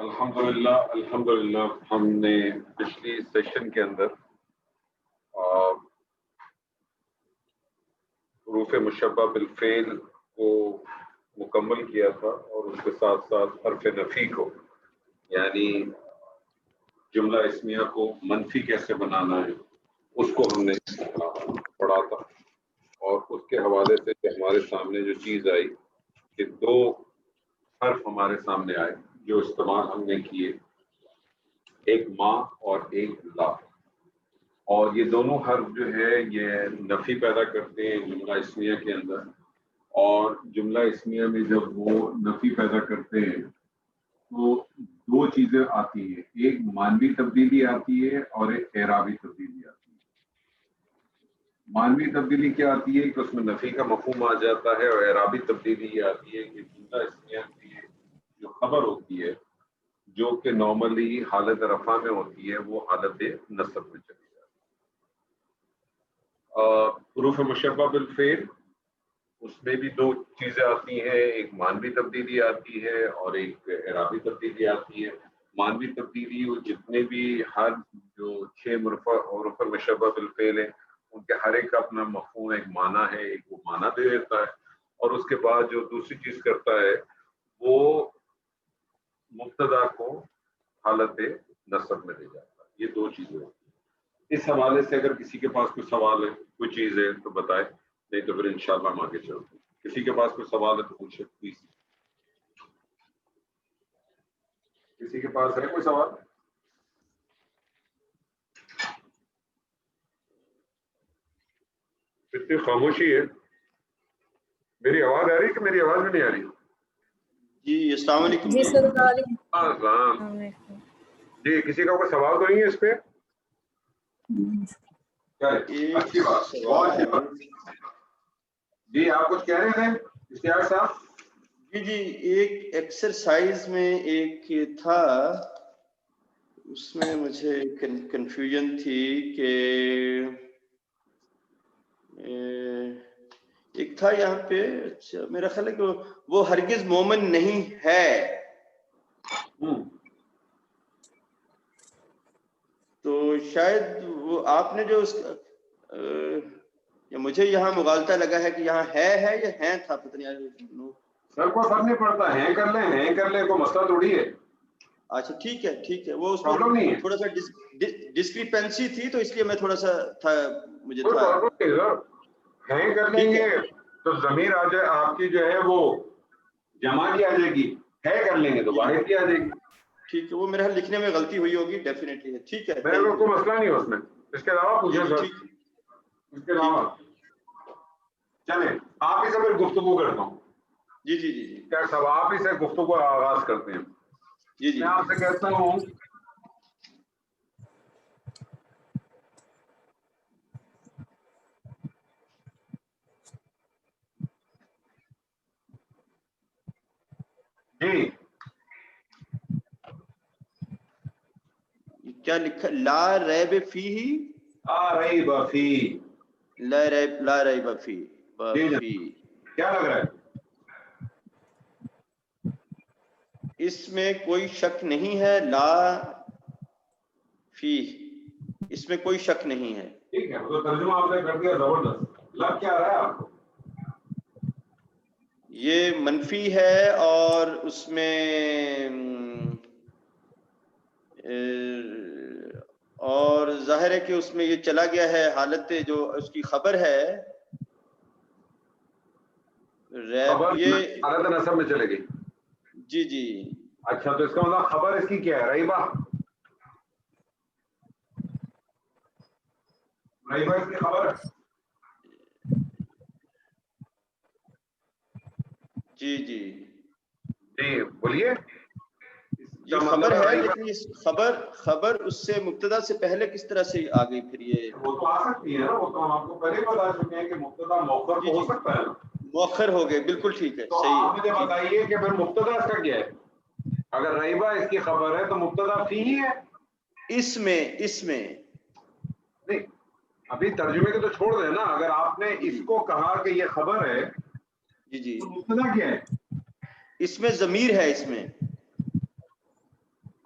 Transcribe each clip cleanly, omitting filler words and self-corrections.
الحمدللہ ہم نے پچھلی سیشن کے اندر حروف مشبہ بالفعل کو مکمل کیا تھا اور اس کے ساتھ ساتھ حرف نفی کو، یعنی جملہ اسمیہ کو منفی کیسے بنانا ہے اس کو ہم نے پڑھا تھا، اور اس کے حوالے سے ہمارے سامنے جو چیز آئی کہ دو حرف ہمارے سامنے آئے جو استعمال ہم نے کیے، ایک ماں اور ایک لا، اور یہ دونوں حرف جو ہے یہ نفی پیدا کرتے ہیں جملہ اسمیہ کے اندر، اور جملہ اسمیہ میں جب وہ نفی پیدا کرتے ہیں تو دو چیزیں آتی ہیں، ایک مانوی تبدیلی آتی ہے اور ایک اعرابی تبدیلی آتی ہے۔ مانوی تبدیلی کیا آتی ہے کہ اس میں نفی کا مفہوم آ جاتا ہے، اور اعرابی تبدیلی یہ آتی ہے کہ جملہ اسمیہ کی جو خبر ہوتی ہے جو کہ نارملی حالت رفع میں ہوتی ہے وہ حالت نصب میں چلی جاتی ہے۔ حروف مشبہ بالفعل اس میں بھی دو چیزیں آتی ہیں، ایک مانوی تبدیلی آتی ہے اور ایک اعرابی تبدیلی آتی ہے۔ مانوی تبدیلی وہ جتنے بھی ہر جو 6 حروف مشبہ بالفعل ہیں ان کے ہر ایک کا اپنا مفہوم ایک معنی ہے، ایک وہ معنی دے دیتا ہے، اور اس کے بعد جو دوسری چیز کرتا ہے وہ مبتدا کو حالت نصب میں لے جاتا ہے۔ یہ دو چیزیں ہوتی ہیں۔ اس حوالے سے اگر کسی کے پاس کوئی سوال ہے، کوئی چیز ہے تو بتائے، نہیں تو پھر انشاءاللہ ہم آگے چلتے ہیں۔ کسی کے پاس کوئی سوال ہے تو پوچھے پلیز۔ کسی کے پاس ہے کوئی سوال؟ اتنی خاموشی ہے، میری آواز آ رہی ہے کہ میری آواز بھی نہیں آ رہی؟ جی السلام علیکم۔ جی سر السلام۔ جی کسی کا کوئی سوال تو نہیں ہے اس پہ؟ اچھی بات، بہت اچھی بات۔ جی آپ کچھ کہہ رہے تھے اشتیاق صاحب؟ جی ایک ایکسرسائز میں ایک تھا، اس میں مجھے کنفیوژن تھی کہ ایک تھا یہاں پہ، میرا خیال ہے کہ وہ ہرگز مومن نہیں ہے، تو شاید وہ آپ نے جو اس یا مجھے یہاں مغالطہ لگا ہے کہ یہاں ہے یا ہیں تھا، پتہ نہیں سر کو فرق نہیں پڑتا، ہیں کر لیں کوئی مسئلہ تھوڑی ہے۔ اچھا ٹھیک ہے، وہ اس میں تھوڑا سا ڈسکریپنسی تھی تو اس لیے میں تھوڑا سا تھا، مجھے تھا ہیں کر لیں گے تو ضمیر آ جائے آپ کی جو ہے وہ جمع کی آ جائے گی، ہے کر لیں گے تو واحد کی آ جائے گی۔ ٹھیک ہے، وہ میرے لکھنے میں غلطی ہوئی ہوگی، ڈیفینیٹلی ہے، ٹھیک ہے، میرے کو کوئی مسئلہ نہیں ہے اس میں۔ اس کے علاوہ پوچھیں سر، اس کے علاوہ چلیں آپ ہی سے پھر گفتگو کرتا ہوں۔ جی کیا سب آپ ہی سے گفتگو کا آغاز کرتے ہیں؟ جی میں آپ سے کہتا ہوں جی کیا لکھا؟ لا ریب فیہ، ریب فی، لا ریب فی، کیا لگ رہا ہے؟ اس میں کوئی شک نہیں ہے، لا فی، اس میں کوئی شک نہیں ہے۔ ٹھیک ہے، تو ترجمہ آپ نے کر دیا زبردست۔ لگ کیا رہا ہے آپ کو؟ یہ منفی ہے اور اس میں اور ظاہر ہے کہ اس میں یہ چلا گیا ہے حالت جو اس کی خبر ہے یہ حالت نصب میں چلے گی۔ جی اچھا، تو اس کا مطلب خبر اس کی کیا ہے؟ ریبہ اس کی خبر؟ جی بولیے۔ یہ خبر ہے، لیکن اس خبر اس سے مبتدا سے پہلے کس طرح سے آ گئی؟ پھر یہ وہ تو آ سکتی ہے نا، وہ تو ہم آپ کو پہلے بتا چکے ہیں کہ مبتدا مؤخر ہو سکتا ہے نا، مؤخر ہو گئے، بالکل ٹھیک ہے، تو آپ مجھے بتائیے کہ پھر مبتدا اس کا کیا ہے؟ اگر ریبہ اس کی خبر ہے تو مبتدا فی ہی ہے۔ اس میں نہیں، ابھی ترجمے کے تو چھوڑ دیں نا، اگر آپ نے اس کو کہا کہ یہ خبر ہے جی تو مبتدا کیا ہے؟ اس میں ضمیر ہے، اس میں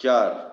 4।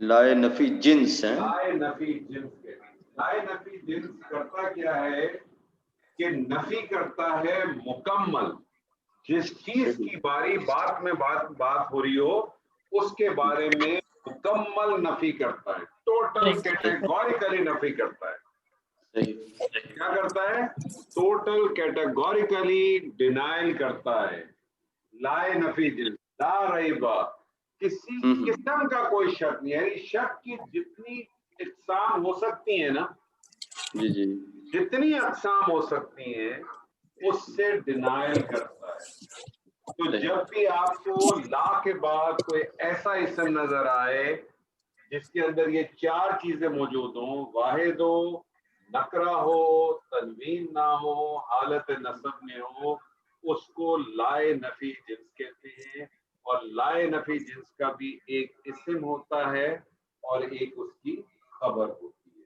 لائے نفی جنس ہے. لائے نفی جنس کے لائے نفی جنس کرتا کیا ہے کہ نفی کرتا ہے مکمل، جس چیز کی باری بات میں بات ہو رہی ہو اس کے بارے میں مکمل نفی کرتا ہے، ٹوٹل کیٹیگوریکلی نفی کرتا ہے. کیا کرتا ہے؟ ٹوٹل کیٹیگوریکلی ڈینائل کرتا ہے. لائے نفی جنس لا ریبا، کسی قسم کا کوئی شک نہیں. یعنی شک کی جتنی اقسام ہو سکتی ہیں نا، جی جی جتنی اقسام ہو سکتی ہیں اس سے ڈینائل کرتا ہے. تو جب بھی آپ کو لا کے بعد کوئی ایسا اسم نظر آئے جس کے اندر یہ چار چیزیں موجود ہوں، واحد ہو، نکرہ ہو، تنوین نہ ہو، حالت نصب میں ہو، اس کو لائے نفی جنس کہتے ہیں. اور لائے نفی جنس کا بھی ایک اسم ہوتا ہے اور ایک اس کی خبر ہوتی ہے.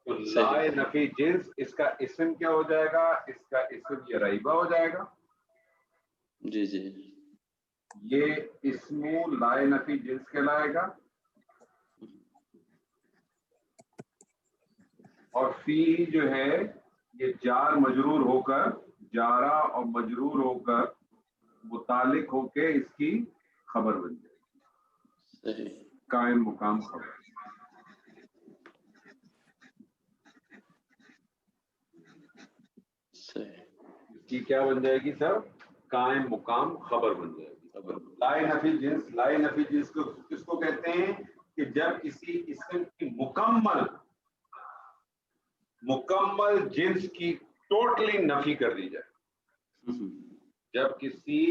تو لائے نفی جنس، اس کا اسم کیا ہو جائے گا؟ اس کا اسم یہ ریبہ ہو جائے گا. جی جی یہ اسم لائے نفی جنس کہلائے گا. اور فی جو ہے یہ جار مجرور ہو کر، جارہ اور مجرور ہو کر متعلق ہو کے اس کی خبر بن جائے گی، قائم مقام خبر. اس کی کیا بن جائے گی سر؟ قائم مقام خبر بن جائے گی. لائے نفی جنس، لائے نفی جنس کو کس کو کہتے ہیں؟ کہ جب کسی اسم کی مکمل جنس کی ٹوٹلی نفی کر دی جائے. جب کسی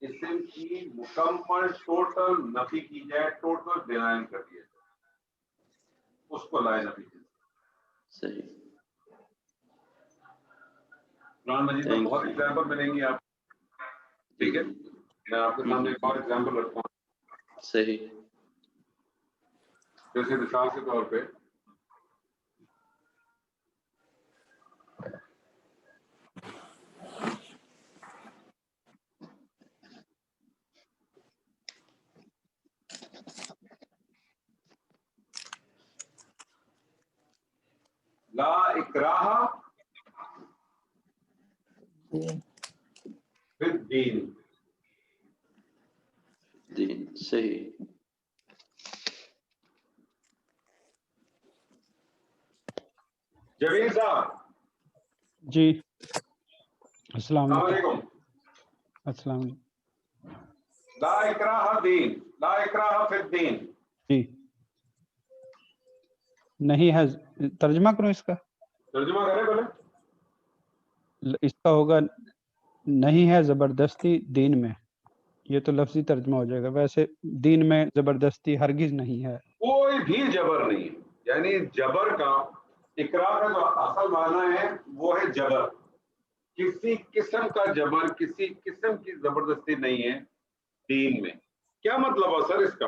اسم کی مکمل ٹوٹل نفی کی جائے، ٹوٹل ڈینائل کر دیا جائے، اس کو لائے نفی جنس. صحیح. قرآن مجید میں بہت ایگزامپل ملیں گی آپ. ٹھیک ہے، میں آپ کے سامنے ایک اور ایگزامپل رکھتا ہوں. صحیح. جیسے مثال کے طور پہ لا اکراہ فی الدین. دین. صحیح. جمیل صاحب جی السلام السلام علیکم. علیکم. السلام علیکم. لا اکراہ دین، لا اکراہ فی الدین. جی نہیں ہے، ترجمہ کروں اس کا؟ ترجمہ کریں بولے. اس کا ہوگا نہیں ہے زبردستی دین میں. یہ تو لفظی ترجمہ ہو جائے گا. ویسے دین میں زبردستی ہرگز نہیں ہے. کوئی بھی جبر نہیں. یعنی جبر کا، اکراہ کا جو اصل معنی ہے وہ ہے جبر. کسی قسم کا جبر، کسی قسم کی زبردستی نہیں ہے دین میں. کیا مطلب ہے سر اس کا؟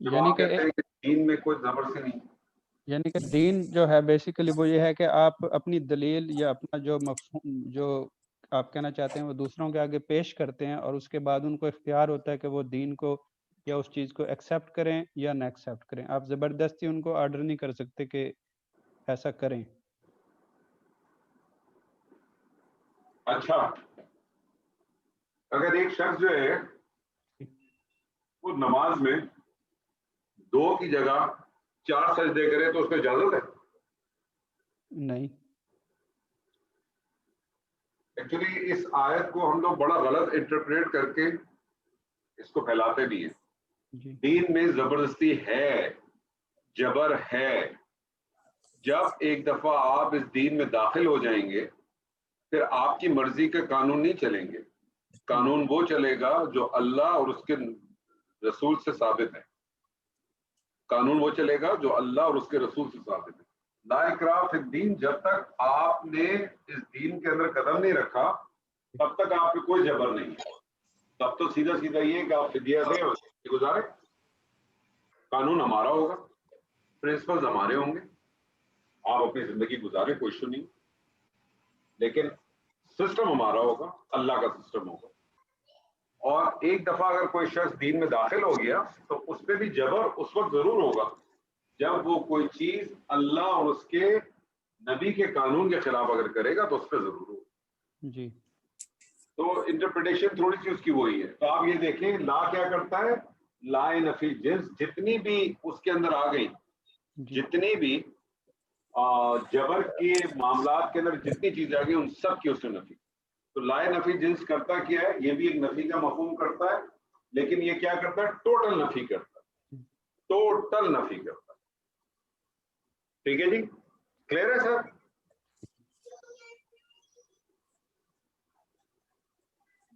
جب یعنی آپ کہتے ہیں کہ دین میں کوئی زبردستی نہیں، یعنی کہ دین جو ہے بیسیکلی وہ یہ ہے کہ آپ اپنی دلیل یا اپنا جو مفہوم جو آپ کہنا چاہتے ہیں وہ دوسروں کے آگے پیش کرتے ہیں، اور اس کے بعد ان کو اختیار ہوتا ہے کہ وہ دین کو یا اس چیز کو ایکسیپٹ کریں یا نہ ایکسیپٹ کریں. آپ زبردستی ان کو آرڈر نہیں کر سکتے کہ ایسا کریں. اچھا اگر ایک شخص جو ہے وہ نماز میں 2 کی جگہ 4 سجدے کرے تو اس کو اجازت ہے؟ نہیں. ایکچولی اس آیت کو ہم لوگ بڑا غلط انٹرپریٹ کر کے اس کو پھیلاتے بھی ہیں. جی دین میں زبردستی ہے، جبر ہے. جب ایک دفعہ آپ اس دین میں داخل ہو جائیں گے پھر آپ کی مرضی کے قانون نہیں چلیں گے. قانون وہ چلے گا جو اللہ اور اس کے رسول سے ثابت ہے. قانون وہ چلے گا جو اللہ اور اس کے رسول سے ثابت ہے. لا اکراہ فی الدین، جب تک آپ نے اس دین کے اندر قدم نہیں رکھا تب تک آپ پہ کوئی جبر نہیں ہے. تب تو سیدھا سیدھا یہ کہ آپ فدیہ دیں اور گزارے. قانون ہمارا ہوگا، پرنسپلز ہمارے ہوں گے، آپ اپنی زندگی گزارے، کوئی ایشو نہیں. لیکن سسٹم ہمارا ہوگا، اللہ کا سسٹم ہوگا. اور ایک دفعہ اگر کوئی شخص دین میں داخل ہو گیا تو اس پہ بھی جبر اس وقت ضرور ہوگا جب وہ کوئی چیز اللہ اور اس کے نبی کے قانون کے خلاف اگر کرے گا تو اس پہ ضرور ہوگا. جی تو انٹرپریٹیشن تھوڑی سی اس کی وہی ہے. تو آپ یہ دیکھیں لا کیا کرتا ہے, لا نفی جنس جتنی بھی اس کے اندر آ گئی, جی جتنی بھی جبر کے معاملات کے اندر جتنی چیزیں آ گئی ان سب کی اس نے نفی. تو لا نفی جنس کرتا کیا ہے, یہ بھی ایک نفی کا مفہوم کرتا ہے, لیکن یہ کیا کرتا ہے, ٹوٹل نفی کرتا ہے, ٹوٹل نفی کرتا ہے. ٹھیک ہے جی, کلیئر ہے سر؟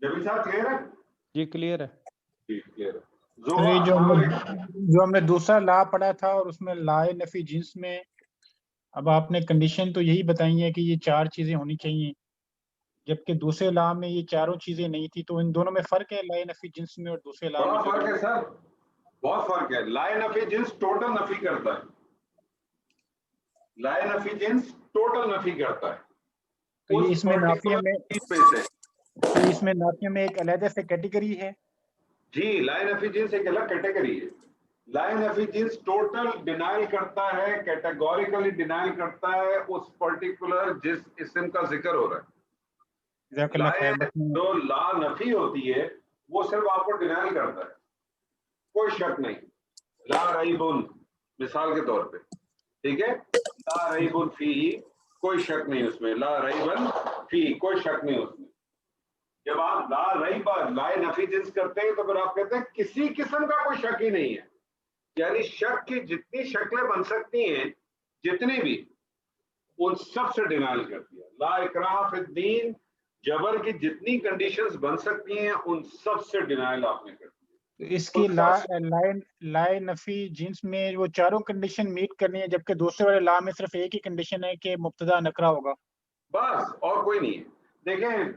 جبیل صاحب کلیئر ہے؟ جی کلیئر ہے. جی کلیئر ہے. تو یہ جو ہم نے دوسرا لا پڑھا تھا اور اس میں لا نفی جنس میں اب آپ نے کنڈیشن تو یہی بتائی ہے کہ یہ 4 چیزیں ہونی چاہیے, جبکہ دوسرے لا میں یہ 4 چیزیں نہیں تھی. تو ان دونوں میں فرق ہے لا نفی جنس میں اور دوسرے لا میں؟ بڑا فرق ہے سر, بہت فرق ہے. لا نفی جنس ٹوٹل نفی کرتا ہے, لا نفی جنس ٹوٹل نفی کرتا ہے. تو یہ اس میں نافیہ میں سے تو اس میں نافیہ میں ایک علیحدہ سے کیٹیگری ہے. جی, لا نفی جنس ایک الگ کیٹیگری ہے. لا نفی جنس ٹوٹل ڈینائل کرتا ہے, کیٹیگوریکلی ڈینائل کرتا ہے اس پرٹیکولر جس اسم کا ذکر ہو رہا ہے. جزاک اللہ خیر. بس جو لا نفی ہوتی ہے وہ صرف آپ کو ڈینائل کرتا ہے, کوئی شک نہیں. لا ریبن مثال کے طور پہ, ٹھیک ہے, لا ریبن فی, کوئی شک نہیں اس میں, لا ریبن فی, کوئی شک نہیں اس میں. جب آپ لا ریب لا نفی جنس کرتے ہیں تو پھر آپ کہتے ہیں کسی قسم کا کوئی شک ہی نہیں ہے. یعنی شک کی جتنی شکلیں بن سکتی ہیں جتنی بھی, ان سب سے ڈینائل کر دیا. لا اکراہ فی الدین, جبر کی جتنی کنڈیشنز بن سکتی ہیں ان سب سے ڈینائل آپ نے کر دیا. اس کی لا نفی جنس میں وہ 4 کنڈیشن میٹ کرنی ہے, جبکہ دوسرے والے لا میں صرف ایک ہی کنڈیشن ہے کہ مبتدا نکرہ ہوگا, بس, اور کوئی نہیں ہے. دیکھیں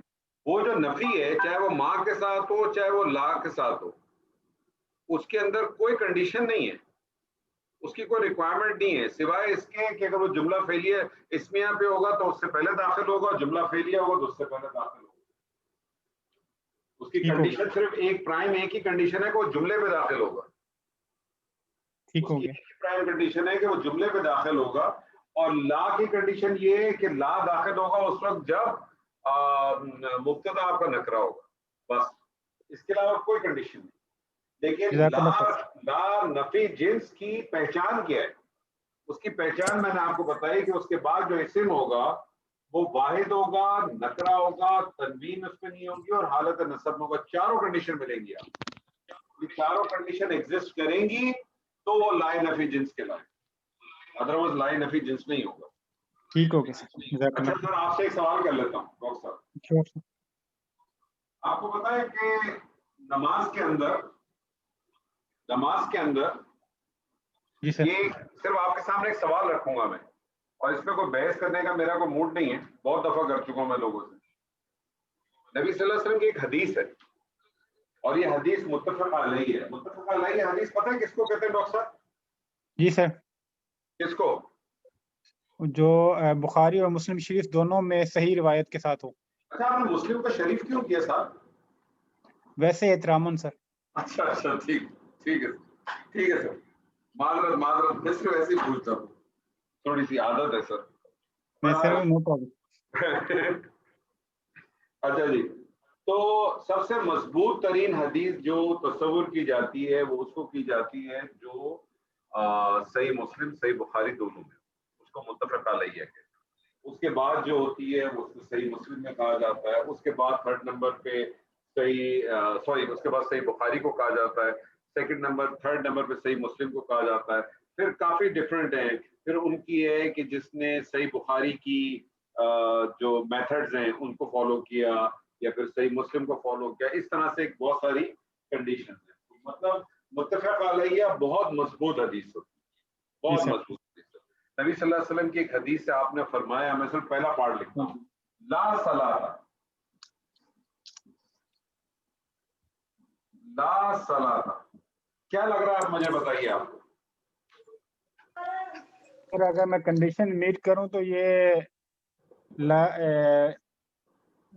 وہ جو نفی ہے چاہے وہ ماں کے ساتھ ہو چاہے وہ لا کے ساتھ ہو, اس کے اندر کوئی کنڈیشن نہیں ہے, اس کی کوئی ریکوائرمنٹ نہیں ہے سوائے اس کے کہ اگر وہ جملہ فعلیہ اسمیہ پہ ہوگا تو اس سے پہلے داخل ہوگا, جملہ فعلیہ ہوگا تو اس سے پہلے داخل ہوگا. اس کی کنڈیشن صرف ایک پرائم ایک ہی کنڈیشن ہے کہ وہ جملے پہ داخل ہوگا. ٹھیک اس ہو کی گیا. ایک پرائم کنڈیشن ہے کہ وہ جملے پہ داخل ہوگا, اور لا کی کنڈیشن یہ ہے کہ لا داخل ہوگا اس وقت جب مبتدا آپ کا نکرہ ہوگا, بس. اس کے علاوہ کوئی کنڈیشن نہیں. لیکن لا نفی جنس کی پہچان کیا ہے؟ اس کی پہچان میں نے آپ کو بتائی کہ اس کے بعد جو اسم ہوگا وہ واحد ہوگا, نکرہ ہوگا, تنوین اس میں نہیں ہوگی, اور حالت نصب ہوگا. 4 کنڈیشن ملیں گی. آپ یہ 4 کنڈیشن ایگزسٹ کریں گی تو وہ لا نفی جنس کے لائے, ادروائز لا نفی جنس نہیں ہوگا. ٹھیک ہو گیا سر. اچھا سر, آپ سے ایک سوال کر لیتا ہوں ڈاکٹر صاحب. آپ کو پتا ہے کہ نماز کے اندر جی سر. یہ صرف آپ کے سامنے ایک سوال رکھوں گا میں, اور اس پہ کوئی بحث کرنے کا میرا کوئی موڈ نہیں ہے, بہت دفعہ کر چکا ہوں میں لوگوں سے. نبی صلی اللہ علیہ وسلم کی ایک حدیث ہے, اور یہ حدیث متفق علیہ ہے. متفق علیہ حدیث پتہ ہے کس کو کہتے ہیں ڈاکٹر صاحب؟ جی سر. کس کو؟ جو بخاری اور مسلم شریف دونوں میں صحیح روایت کے ساتھ ہو. اچھا, آپ نے مسلم کو شریف کیوں کیا صاحب؟ ویسے احتراماً سر. اچھا ٹھیک ہے سر. معذرت میں صرف ایسے ہی پوچھتا ہوں, تھوڑی سی عادت ہے سر. میں سر نو پرابلم. اچھا جی, تو سب سے مضبوط ترین حدیث جو تصور کی جاتی ہے وہ اس کو کی جاتی ہے جو صحیح مسلم صحیح بخاری دونوں میں, اس کو متفق علیہ ہے. اس کے بعد جو ہوتی ہے وہ صحیح مسلم میں کہا جاتا ہے. اس کے بعد 3rd نمبر پہ اس کے بعد صحیح بخاری کو کہا جاتا ہے. 3rd نمبر پہ صحیح مسلم کو کہا جاتا ہے. پھر کافی ڈفرینٹ ہیں. پھر ان کی ہے کہ جس نے صحیح بخاری کی جو میتھڈز ہیں ان کو فالو کیا, یا پھر صحیح مسلم کو فالو کیا. اس طرح سے بہت ساری کنڈیشن ہیں. مطلب متفق علیہ بہت مضبوط حدیث ہوتی ہے, بہت مضبوط حدیث. نبی صلی اللہ علیہ وسلم کی ایک حدیث سے آپ نے فرمایا, میں صرف پہلا پارٹ لکھتا ہوں, لا صلاۃ. کیا لگ رہا ہے مجھے بتائیے آپ کو؟ اگر میں کنڈیشن میٹ کروں تو یہ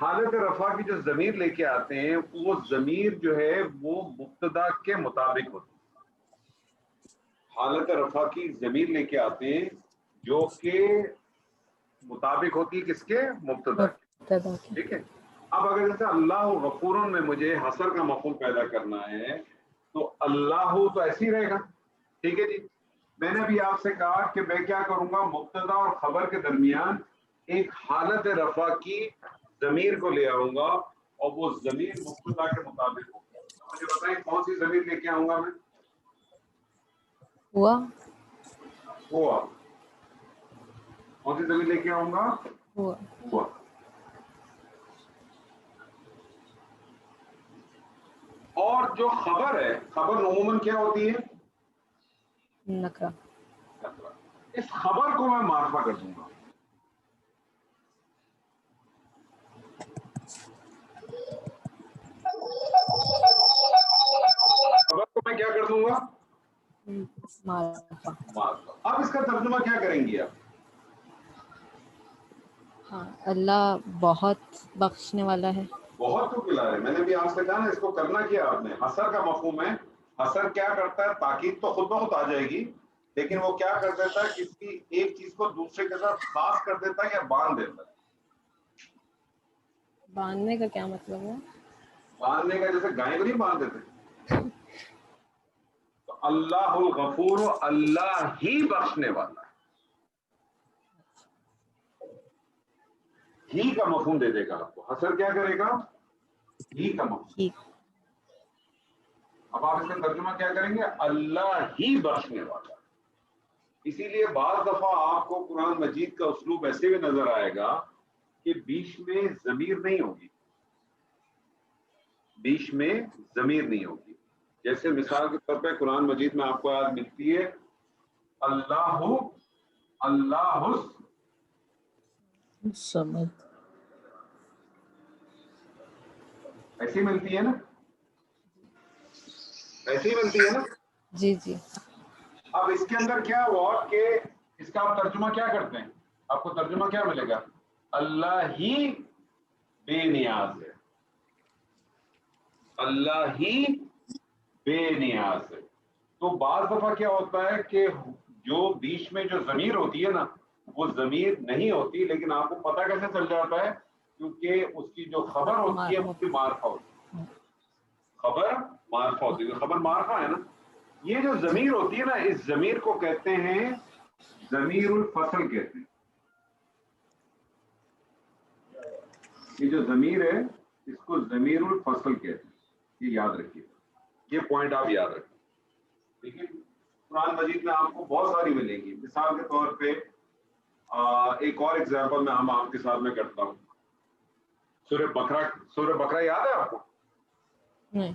حالت رفع کی جو ضمیر لے کے آتے ہیں وہ ضمیر جو ہے وہ مبتدا کے مطابق ہوتی ہے. حالت رفع کی ضمیر لے کے آتے ہیں جو کہ مطابق ہوتی ہے کس کے؟ مبتدا کے. مبتدا کی. ٹھیک ہے. اب اگر جیسے اللہ غفور میں مجھے حسر کا مفعول پیدا کرنا ہے تو اللہ تو ایسے ہی رہے گا. ٹھیک ہے جی. میں نے بھی آپ سے کہا کہ میں کیا کروں گا، مبتدا اور خبر کے درمیان ایک حالت رفع کی ضمیر کو لے آؤں گا اور وہ ضمیر مبتدا کے مطابق ہوگا. مجھے بتائیں کون سی ضمیر لے کے آؤں گا میں؟ ہوا. ہوا. کون سی ضمیر لے کے آؤں گا؟ ہوا. ہوا. اور جو خبر ہے، خبر عموماً کیا ہوتی ہے؟ نکرہ. اس خبر کو میں معرفہ کر دوں گا. خبر کو میں کیا کر دوں گا؟ معرفہ. معرفہ. اب اس کا ترجمہ کیا کریں گی آپ؟ ہاں اللہ بہت بخشنے والا ہے. بہت کو کھلا ہے. میں نے بھی آپ سے کہا نا اس کو کرنا کیا آپ نے. حسر کا مفہوم ہے. حسر کیا کرتا ہے؟ تاکید تو خود بخود آ جائے گی لیکن وہ کیا کر دیتا ہے، کسی ایک چیز کو دوسرے کے ساتھ خاص کر دیتا ہے یا باندھ دیتا ہے. باندھنے کا کیا مطلب ہے؟ باندھنے کا جیسے گائے کو نہیں باندھ دیتے. تو اللہ الغفور، اللہ ہی بخشنے والا ہے. ہی کا مفہوم دے دے گا آپ کو. حسر کیا کرے گا؟ ہی کا مفہوم. ٹھیک. اب آپ اس کا ترجمہ کیا کریں گے؟ اللہ ہی بخشنے والا. اسی لیے بعض دفعہ آپ کو قرآن مجید کا اسلوب ایسے بھی نظر آئے گا کہ بیچ میں ضمیر نہیں ہوگی. بیچ میں ضمیر نہیں ہوگی. جیسے مثال کے طور پہ قرآن مجید میں آپ کو آیت ملتی ہے اللہ اللہ سمجھ. ایسی ملتی ہے نا، ایسی ملتی ہے نا. جی جی. اب اس کے اندر کیا ہوا کہ اس کا آپ ترجمہ کیا کرتے ہیں؟ آپ کو ترجمہ کیا ملے گا؟ اللہ ہی بے نیاز ہے. اللہ ہی بے نیاز ہے. تو بعض دفعہ کیا ہوتا ہے کہ جو بیچ میں جو ضمیر ہوتی ہے نا وہ ضمیر نہیں ہوتی، لیکن آپ کو پتہ کیسے چل جاتا ہے؟ کیونکہ اس کی جو خبر ہوتی ہے اس کی معرفہ ہوتی ہے. خبر معرفہ ہوتی ہے. خبر معرفہ ہے نا. یہ جو ضمیر ہوتی ہے نا اس ضمیر کو کہتے ہیں ضمیر الفصل کہتے ہیں. یہ جو ضمیر ہے اس کو ضمیر الفصل کہتے ہیں. یہ یاد رکھیے، یہ پوائنٹ آپ یاد رکھیں. لیکن قرآن مجید میں آپ کو بہت ساری ملیں گی. مثال کے طور پہ ایک اور ایگزامپل میں ہم آپ کے ساتھ میں کرتا ہوں. سورہ بقرہ یاد ہے آپ کو؟ نہیں.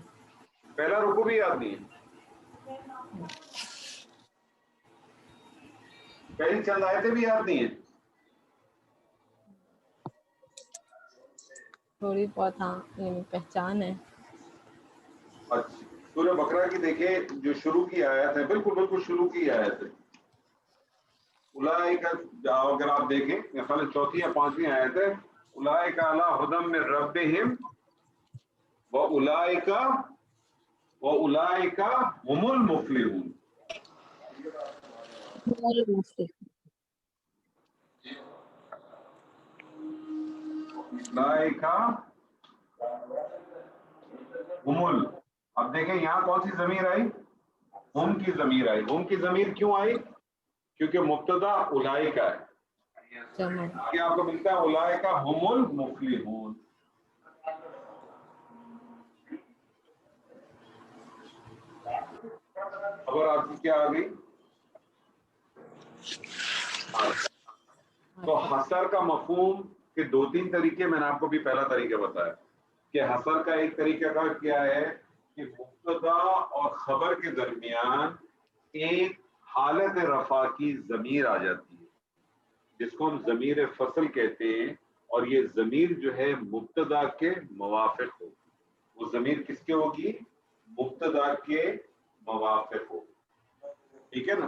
پہلا رکوع بھی یاد نہیں ہے. پہلی چند آیتیں بھی یاد نہیں ہیں. تھوڑی بہت ہاں پہچان ہے. اچھا سورہ بقرہ کی دیکھیں جو شروع کی آیت ہے، بالکل شروع کی آیت ہے. اولئک، اگر آپ دیکھیں میرے خیال چوتھی یا پانچویں آیت ہے، اولئک علی ھدی من ربہم واولئک هم المفلحون. اولئک اب دیکھیں یہاں کون سی ضمیر آئی؟ ہم کی ضمیر آئی. ہم کی ضمیر کیوں آئی؟ کیونکہ مبتدا اولئک ہے. کیا آپ کو ملتا ہے اولئک هم المفلحون. خبر آپ کی کیا آ گئی؟ تو حسر کا مفہوم کے دو تین طریقے میں نے آپ کو بھی پہلا طریقہ بتایا کہ حسر کا ایک طریقہ کا کیا ہے کہ مبتدا اور خبر کے درمیان ایک حالت رفع کی ضمیر آ جاتی ہے جس کو ہم ضمیر فصل کہتے ہیں، اور یہ ضمیر جو ہے مبتدا کے موافق ہو. وہ ضمیر کس کے ہوگی؟ مبتدا کے موافق ہو. ٹھیک ہے نا؟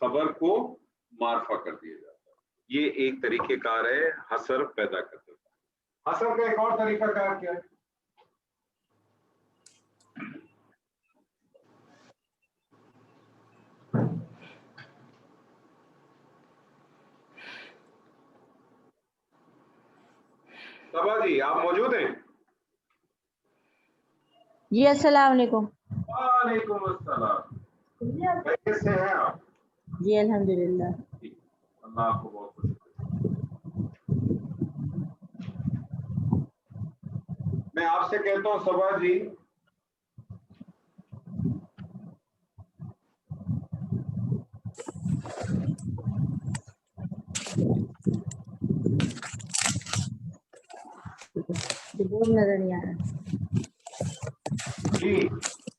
خبر کو معرفہ کر دیا جاتا ہے. یہ ایک طریقہ کار ہے حسر پیدا کرنے کا. حسر کا ایک اور طریقہ کار کیا ہے؟ صبا جی آپ موجود ہیں؟ جی السلام علیکم. وعلیکم السلام. خیریت سے ہیں آپ؟ جی الحمدللہ. اللہ آپ کو بہت خوش کرے. میں آپ سے کہتا ہوں صبا جی نظر نہیں آ رہا. جی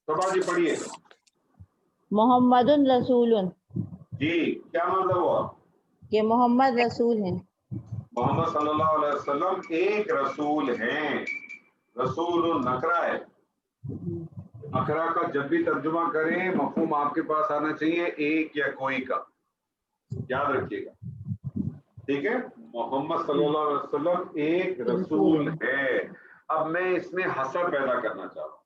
صبا جی پڑھیے. محمد رسول، جی کیا مطلب ہوا؟ کہ محمد رسول ہیں. محمد صلی اللہ علیہ وسلم ایک رسول ہیں. رسول نکرہ ہے. نکرہ کا جب بھی ترجمہ کریں مفہوم آپ کے پاس آنا چاہیے ایک یا کوئی کا. یاد رکھیے گا ٹھیک ہے. محمد صلی اللہ علیہ وسلم ایک رسول ہے. اب میں اس میں حسر پیدا کرنا چاہ رہا ہوں.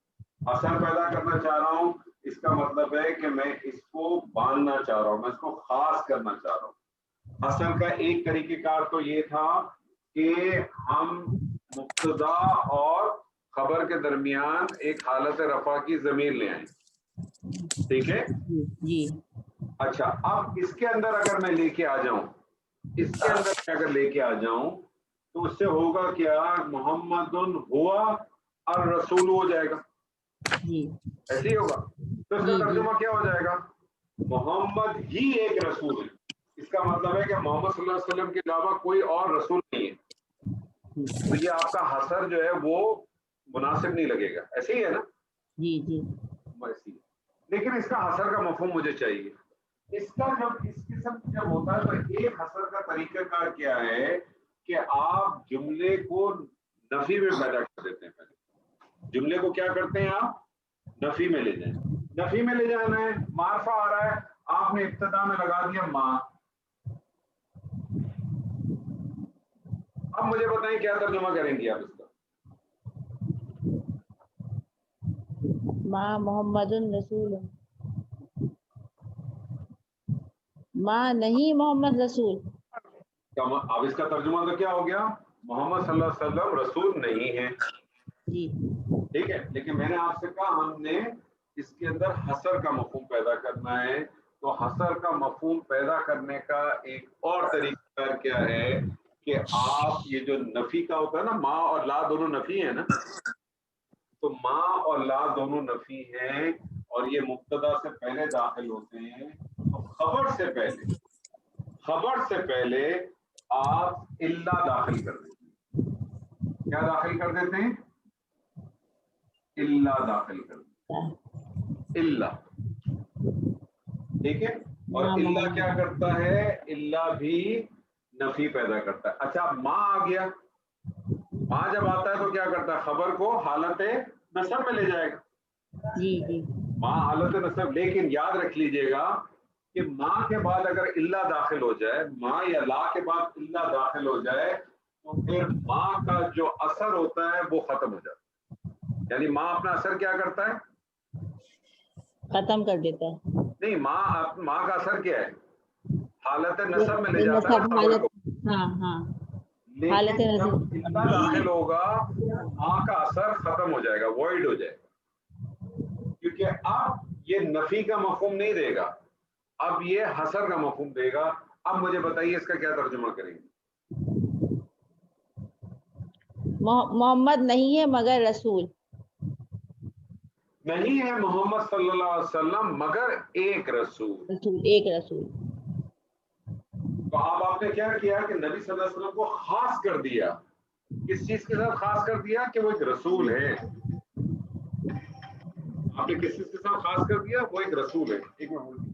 حسر پیدا کرنا چاہ رہا ہوں اس کا مطلب ہے کہ میں اس کو باندھنا چاہ رہا ہوں، میں اس کو خاص کرنا چاہ رہا ہوں. حسر کا ایک طریقہ کار تو یہ تھا کہ ہم مبتدا اور خبر کے درمیان ایک حالت رفع کی ضمیر لے آئیں. ٹھیک ہے جی. اچھا اب اس کے اندر اگر میں لے کے آ جاؤں، اس کے اندر میں اگر لے کے آ جاؤں تو اس سے ہوگا کیا؟ محمد ہوا اور رسول ہو جائے گا. جی ایسے ہی ہوگا. تو اس کا ترجمہ کیا ہو جائے گا؟ محمد ہی ایک رسول ہے. اس کا مطلب ہے کہ محمد صلی اللہ علیہ وسلم کے علاوہ کوئی اور رسول نہیں ہے. تو یہ آپ کا حسر جو ہے وہ مناسب نہیں لگے گا. ایسے ہی ہے نا؟ جی جی. ایسے ہی. لیکن اس کا حسر کا مفہوم مجھے چاہیے. اس کا جب اس قسم جب ہوتا ہے تو ایک حسر کا طریقہ کار کیا ہے کہ آپ جملے کو نفی میں پیدا کر دیتے ہیں. پہلے جملے کو کیا کرتے ہیں؟ آپ نفی میں لے جائیں. نفی میں لے جانا ہے، معرفہ آ رہا ہے، آپ نے ابتدا میں لگا دیا ماں. اب مجھے بتائیں کیا ترجمہ کریں گے آپ اس کا؟ ماں محمد رسول، ماں نہیں محمد رسول. اب اس کا ترجمہ تو کیا ہو گیا؟ محمد صلی اللہ علیہ وسلم رسول نہیں ہے. جی ٹھیک ہے. لیکن میں نے آپ سے کہا ہم نے اس کے اندر حسر کا مفہوم پیدا کرنا ہے. تو حسر کا مفہوم پیدا کرنے کا ایک اور طریقہ کیا ہے کہ آپ یہ جو نفی کا ہوتا ہے نا، ماں اور لا دونوں نفی ہیں نا، تو ماں اور لا دونوں نفی ہیں اور یہ مبتدا سے پہلے داخل ہوتے ہیں. تو خبر سے پہلے آپ الا داخل کر دیتے ہیں. کیا داخل کر دیتے ہیں؟ الا داخل کر دیتے ہیں. الا ٹھیک ہے. اور الا کیا کرتا ہے؟ الا بھی نفی پیدا کرتا ہے. اچھا اب ماں آ گیا. ماں جب آتا ہے تو کیا کرتا ہے؟ خبر کو حالت نصب میں لے جائے گا. جی جی. ماں حالت نصب. لیکن یاد رکھ لیجئے گا کہ ماں کے بعد اگر الا داخل ہو جائے، ماں یا لا کے بعد الا داخل ہو جائے تو پھر ماں کا جو اثر ہوتا ہے وہ ختم ہو جاتا ہے. یعنی ماں اپنا اثر کیا کرتا ہے؟ ختم کر دیتا ہے. نہیں، ماں کا اثر کیا ہے؟ حالت نصب میں لے جاتا ہے خبر کو. ہاں ہاں. لیکن جب الا داخل ہوگا تو ماں کا اثر ختم ہو جائے گا، وائڈ ہو جائے گا. کیونکہ اب یہ نفی کا مفہوم نہیں دے گا، اب یہ حسر کا مفہوم دے گا. اب مجھے بتائیے اس کا کیا ترجمہ کریں گے؟ محمد نہیں ہے مگر رسول. نہیں ہے محمد صلی اللہ علیہ وسلم مگر ایک رسول. ایک رسول. تو اب آپ نے کیا کیا کہ نبی صلی اللہ علیہ وسلم کو خاص کر دیا. کس چیز کے ساتھ خاص کر دیا؟ کہ وہ ایک رسول ہے. آپ نے کس چیز کے ساتھ خاص کر دیا؟ وہ ایک رسول ہے. ایک منٹ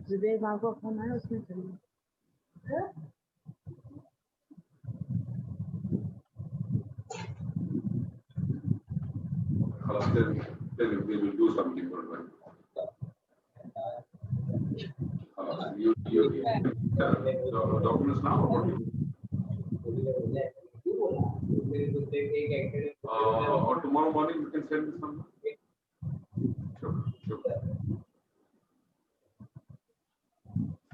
زبیر بھائی کو فون آیا، اس میں خلاص They will do something for them. You documents now or what? Or tomorrow morning you can send me some. Sure.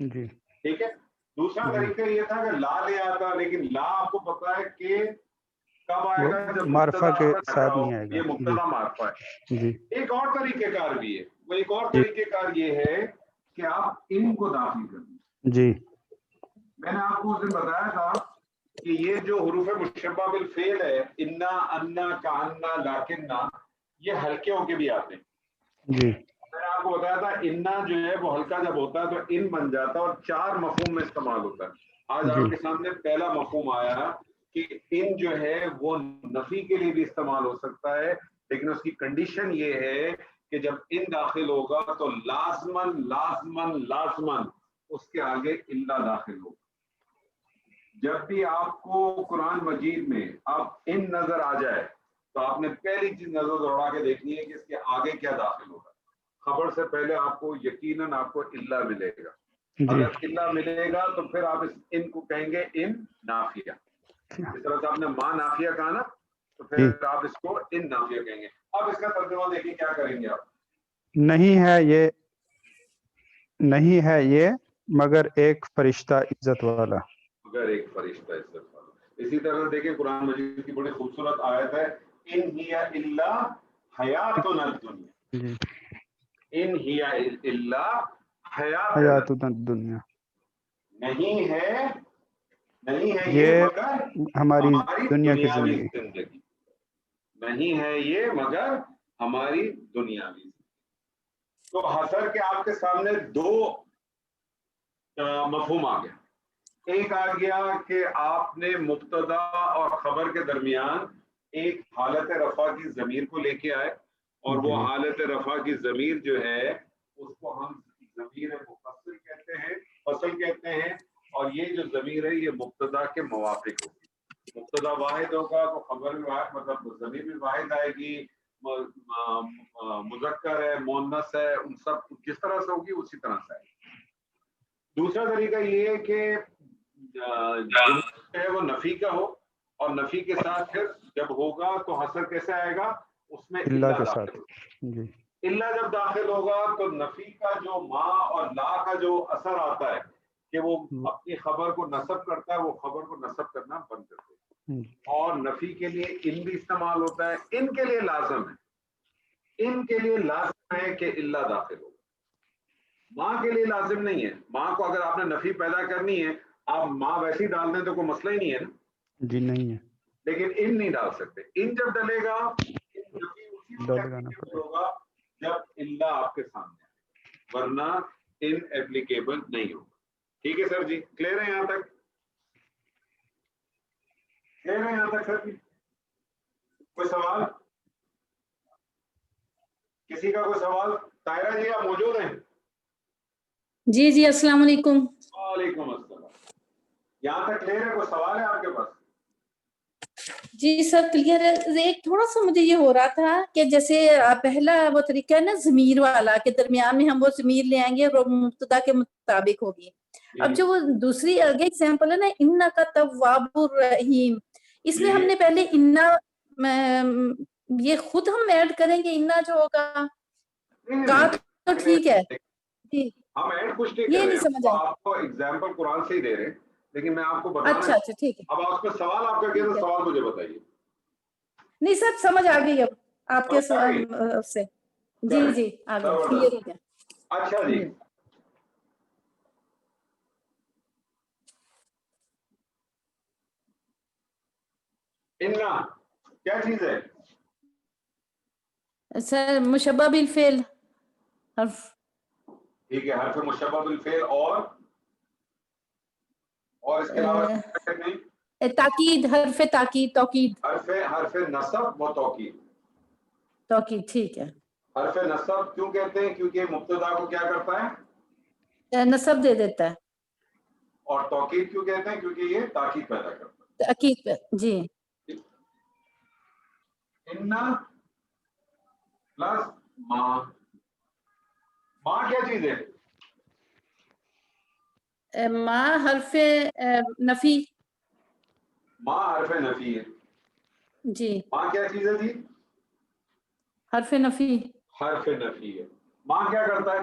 جی ٹھیک ہے. دوسرا جی. طریقہ یہ تھا کہ لا لے آتا, لیکن لا آپ کو پتا ہے کہ کب آئے وہ گا, جب معرفہ مبتدا کے کا نکرہ ساتھ ہو. نہیں آئے گا. یہ جی مبتدا معرفہ ہے. جی ایک اور طریقہ کار بھی ہے, وہ ایک اور جی طریقہ کار یہ ہے کہ آپ ان کو داخل کر دیں. جی میں نے آپ کو اس دن بتایا تھا کہ یہ جو حروف مشبہ بالفعل ہے, انا, انا, کانا, لاکننا, یہ ہلکے ہو کے بھی آتے ہیں. جی میں نے آپ کو بتایا تھا انا جو ہے وہ ہلکا جب ہوتا ہے تو ان بن جاتا ہے اور 4 مفہوم میں استعمال ہوتا ہے. آج جی آپ کے سامنے پہلا مفہوم آیا کہ ان جو ہے وہ نفی کے لیے بھی استعمال ہو سکتا ہے, لیکن اس کی کنڈیشن یہ ہے کہ جب ان داخل ہوگا تو لازمن لازمن لازمن اس کے آگے الا داخل ہوگا. جب بھی آپ کو قرآن مجید میں آپ ان نظر آ جائے تو آپ نے پہلی چیز نظر دوڑا کے دیکھنی ہے کہ اس کے آگے کیا داخل ہوگا. خبر سے پہلے آپ کو یقیناً آپ کو الا ملے گا. جی اگر الا ملے گا تو پھر آپ اس ان کو کہیں گے ان نافیہ. جس طرح سے آپ نے ماں نافیہ کہا نا, تو جی. پھر آپ اس کو ان نافیہ کہیں گے. اب اس کا ترجمہ دیکھیں کیا کریں گے آپ. نہیں ہے یہ, نہیں ہے یہ مگر ایک فرشتہ عزت والا. اگر ایک فرشتہ عزت والا. اسی طرح سے دیکھیں قرآن مجید کی بڑی خوبصورت آیت ہے, ان ہی الا حیاتنا الدنیا. جی ان ہی الا حیاتنا, حیات الدنیا, نہیں ہے, نہیں ہے یہ یہ مگر ہماری ہماری دنیا کی دنیاوی زندگی. زندگی. نہیں ہے یہ مگر ہماری دنیاوی زندگی. تو حسر کے آپ کے سامنے 2 مفہوم آ گیا. ایک آ گیا کہ آپ نے مبتدا اور خبر کے درمیان ایک حالت رفع کی ضمیر کو لے کے آئے, اور وہ جی حالت رفع کی ضمیر جو ہے اس کو ہم ضمیر مفصل کہتے ہیں, فصل کہتے ہیں. اور یہ جو ضمیر ہے یہ مبتدا کے موافق ہوگی. مبتدا واحد ہوگا تو خبر بھی واحد, مطلب ضمیر بھی واحد آئے گی. مذکر ہے, مؤنث ہے, ان سب جس طرح سے ہوگی اسی طرح سے آئے گی. دوسرا طریقہ یہ ہے کہ جملہ ہے وہ نفی کا ہو, اور نفی کے ساتھ پھر جب ہوگا تو حسر کیسے آئے گا, اس میں اللہ الا کے داخل ساتھ. ہوگا. جی الا جب داخل ہوگا تو نفی کا جو ما اور لا کا جو اثر آتا ہے کہ وہ اپنی خبر کو نصب کرتا ہے, وہ خبر کو نصب کرنا بند کر دے. اور نفی کے لیے ان بھی استعمال ہوتا ہے. ان کے لیے لازم ہے, ان کے لیے لازم ہے کہ الا داخل ہو. ماں کے لیے لازم نہیں ہے. ماں کو اگر آپ نے نفی پیدا کرنی ہے, آپ ماں ویسے ہی ڈال دیں تو کوئی مسئلہ ہی نہیں ہے نا. جی نہیں ہے, لیکن ان نہیں ڈال سکتے. ان جب ڈلے گا, نفی اسی لا وقت لگانا ایپلیکیبل پڑے. ہوگا جب الا آپ کے سامنے ہے, ورنہ ان ایپلیکیبل نہیں ہوگا. ٹھیک ہے سر جی, کلیئر ہے یہاں تک؟ کلیئر ہے یہاں تک سر جی؟ کوئی سوال, کسی کا کوئی سوال؟ طاہرہ جی آپ موجود ہیں؟ جی جی السلام علیکم. وعلیکم السلام. یہاں تک کلیئر ہے؟ کوئی سوال ہے آپ کے پاس؟ جی سر کلیئر ہے. ایک تھوڑا سا مجھے یہ ہو رہا تھا کہ جیسے پہلا وہ طریقہ ہے نا ضمیر والا, کہ درمیان میں ہم وہ ضمیر لے آئیں گے اور مبتدا کے مطابق ہوگی. اب جو وہ دوسری آگے ایگزامپل ہے نا, انا کا تواب الرحیم, اس میں ہم نے پہلے انا یہ خود ہم ایڈ کریں گے, انا جو ہوگا کا تو ٹھیک ہے جی, ہم ایڈ کچھ نہیں یہ کر رہے نہیں سمجھ ہیں, آئی. آپ کو ایگزامپل قرآن سے ہی دے رہے ہیں, لیکن میں آپ کو بتانا. اچھا ٹھیک ہے. اب آپ کا سوال آپ کا کیا تھا, سوال مجھے بتائیے. نہیں سر سمجھ آ گئی اب آپ کے سے. جی جی آ گیا, کلیئر ہو گیا. اچھا جی, انا کیا چیز ہے؟ سر مشبہ بالفعل حرف. ٹھیک ہے, حرف مشبہ بالفعل اور اس کے علاوہ نہیں, تاکید, حرف تاکید, توکید, حرف نصب و توکید. توکید ٹھیک ہے. حرف نصب کیوں کہتے ہیں؟ کیونکہ مبتدا کو کیا کرتا ہے؟ نصب دے دیتا ہے. اور توکید کیوں کہتے ہیں؟ کیونکہ یہ تاکید پیدا کرتا ہے. تاکید پہ جی. انا پلس ماں. ماں کیا چیز ہے؟ ماں حرف نفی. ماں حرف نفی ہے. جی ماں کیا چیز ہے جی؟ حرف نفی. حرف نفی ہے. ماں کیا کرتا ہے؟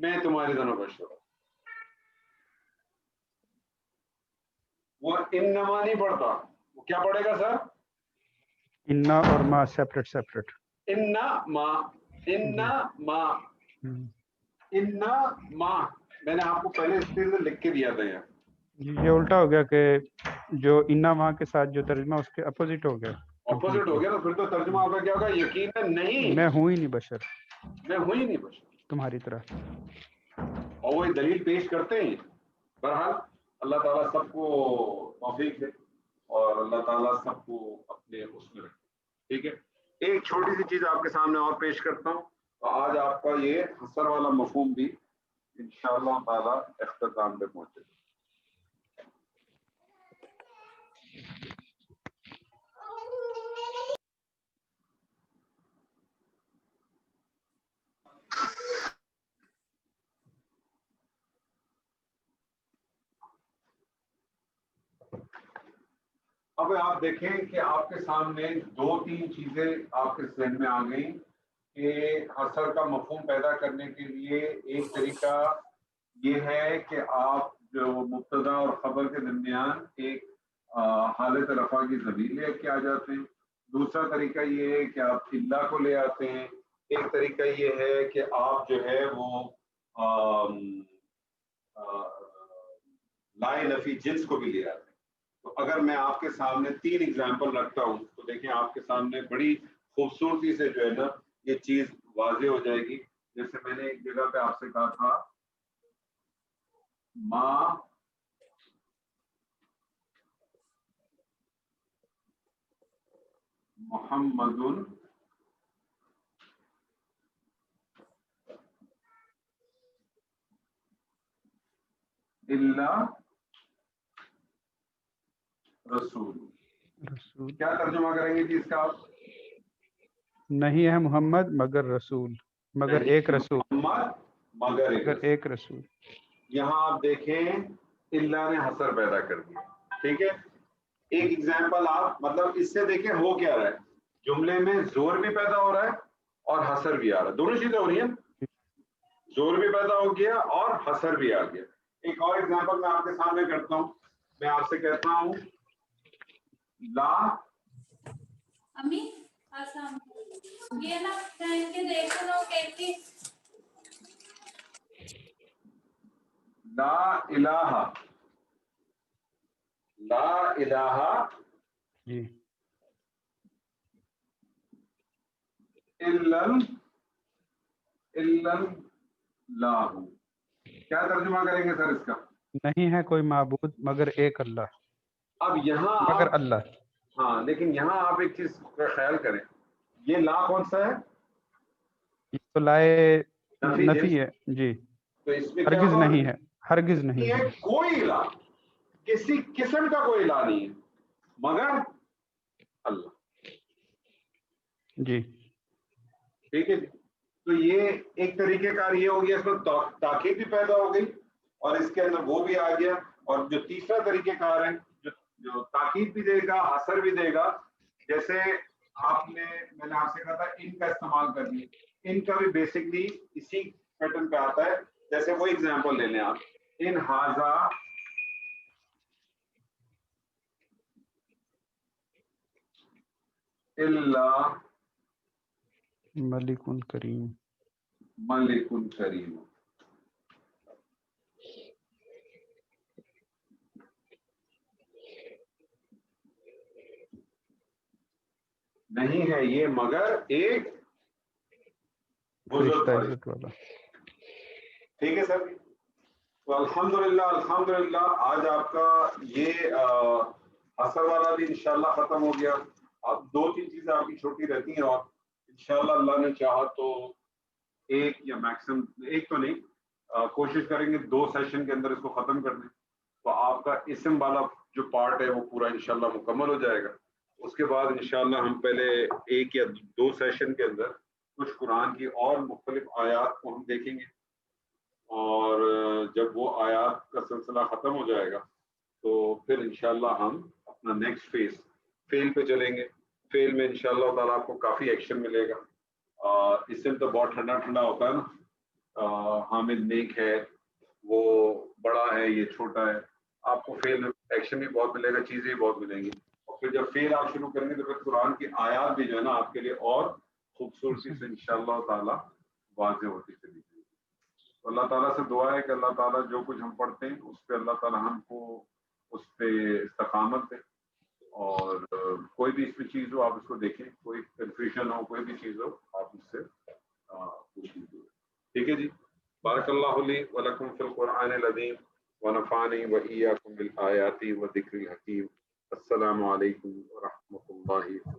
میں تمہاری طرح بشر ہوں. وہ انما نہیں پڑھتا, وہ کیا پڑھے گا سر؟ انا اور ما سیپریٹ سیپریٹ. انا ما میں نے آپ کو پہلے اسکرین میں لکھ کے دیا تھا یار. یہ الٹا ہو گیا کہ جو انا ما کے ساتھ جو ترجمہ اس کے اپوزٹ ہو گیا. اپوزٹ ہو گیا, تو پھر تو ترجمہ ہوگا کیا ہوگا؟ یقیناً نہیں, میں ہوں ہی نہیں بشر, میں ہوں ہی نہیں بشر تمہاری طرح. اور وہ دلیل پیش کرتے ہیں. بہرحال اللہ تعالیٰ سب کو توفیق دے اور اللہ تعالیٰ سب کو اپنے اس میں رکھے. ٹھیک ہے, ایک چھوٹی سی چیز آپ کے سامنے اور پیش کرتا ہوں. آج آپ کا یہ حسر والا مفہوم بھی انشاءاللہ تعالیٰ اختتام پہ پہنچے. اب آپ دیکھیں کہ آپ کے سامنے 2-3 چیزیں آپ کے ذہن میں آ گئیں کہ حسر کا مفہوم پیدا کرنے کے لیے ایک طریقہ یہ ہے کہ آپ جو مبتدا اور خبر کے درمیان ایک حالت رفع کی ضمیر لے کے آ جاتے ہیں. دوسرا طریقہ یہ ہے کہ آپ اللہ کو لے آتے ہیں. ایک طریقہ یہ ہے کہ آپ جو ہے وہ لائے نفی جنس کو بھی لے آتے ہیں. تو اگر میں آپ کے سامنے 3 ایگزامپل رکھتا ہوں تو دیکھیں آپ کے سامنے بڑی خوبصورتی سے جو ہے نا یہ چیز واضح ہو جائے گی. جیسے میں نے ایک جگہ پہ آپ سے کہا تھا ما محمد الا رسول. کیا ترجمہ کریں گے جی اس کا آپ؟ نہیں ہے محمد مگر رسول, مگر ایک رسول, محمد مگر ایک رسول. یہاں آپ دیکھیں اللہ نے حسر پیدا کر دیا. ٹھیک ہے, ایک ایگزامپل آپ مطلب اس سے دیکھیں ہو کیا رہا ہے, جملے میں زور بھی پیدا ہو رہا ہے اور حسر بھی آ رہا ہے. دونوں چیزیں ہو رہی ہیں, زور بھی پیدا ہو گیا اور حسر بھی آ گیا. ایک اور ایگزامپل میں آپ کے سامنے کرتا ہوں. میں آپ سے کہتا ہوں لا امی یہ نا پہن کے دیکھو نا کہتی لا الہ جی الا اللہ. کیا ترجمہ کریں گے سر اس کا؟ نہیں ہے کوئی معبود مگر ایک اللہ. اب یہاں مگر اللہ. ہاں لیکن یہاں آپ ایک چیز کا خیال کریں, یہ لا کون سا ہے؟ یہ تو لائے نفی نفی ہے جی. تو اس میں ہرگز نہیں ہے, ہرگز نہیں ہے. کوئی الہ, کسی قسم کا کوئی الہ نہیں ہے مگر اللہ. جی ٹھیک ہے جی. تو یہ ایک طریقہ کار یہ ہو گیا, اس میں تاکید بھی پیدا ہو گئی اور اس کے اندر وہ بھی آ گیا. اور جو تیسرا طریقہ کار ہے جو تاکید بھی دے گا حسر بھی دے گا, جیسے میں نے آپ سے کہا تھا ان کا استعمال کرنی, ان کا بھی بیسکلی اسی پیٹرن پہ آتا ہے. جیسے وہ ایگزامپل لے لیں آپ, ان ہاذا الا ملک کریم. ملک کریم. نہیں ہے یہ مگر ایک بزرگ فرشتہ. ٹھیک ہے سر. تو الحمدللہ آج آپ کا یہ اثر والا بھی انشاءاللہ ختم ہو گیا. اب 2-3 چیزیں آپ کی چھوٹی رہتی ہیں اور انشاءاللہ اللہ نے چاہا تو ایک یا میکسیمم ایک تو نہیں, کوشش کریں گے 2 سیشن کے اندر اس کو ختم کر دیں. تو آپ کا اسم والا جو پارٹ ہے وہ پورا انشاءاللہ مکمل ہو جائے گا. اس کے بعد انشاءاللہ ہم پہلے 1 یا 2 سیشن کے اندر کچھ قرآن کی اور مختلف آیات کو ہم دیکھیں گے, اور جب وہ آیات کا سلسلہ ختم ہو جائے گا تو پھر انشاءاللہ ہم اپنا نیکسٹ فیل پہ چلیں گے. فیل میں انشاءاللہ تعالیٰ آپ کو کافی ایکشن ملے گا. اس سے تو بہت ٹھنڈا ہوتا ہے نا, حامد نیک ہے، وہ بڑا ہے، یہ چھوٹا ہے. آپ کو فعل ایکشن بھی بہت ملے گا، چیزیں بھی بہت ملیں گی. اور پھر جب فعل آپ شروع کریں گے تو پھر قرآن کی آیات بھی جو ہے نا آپ کے لیے اور خوبصورتی سے انشاءاللہ تعالی واضح ہوتی چلی جائے گی. تو اللہ تعالیٰ سے دعا ہے کہ اللہ تعالیٰ جو کچھ ہم پڑھتے ہیں اس پہ اللہ تعالیٰ ہم کو اس پہ استقامت دے. اور کوئی بھی اس میں چیز ہو آپ اس کو دیکھیں، کوئی کنفیوژن ہو، کوئی بھی چیز ہو آپ اس سے پوچھ لیجیے. ٹھیک ہے جی. بارک اللہ لی ولکم فی القرآن العظیم ونفعنی وإیاکم بالآیات والذکر الحکیم. السلام علیکم ورحمۃ اللہ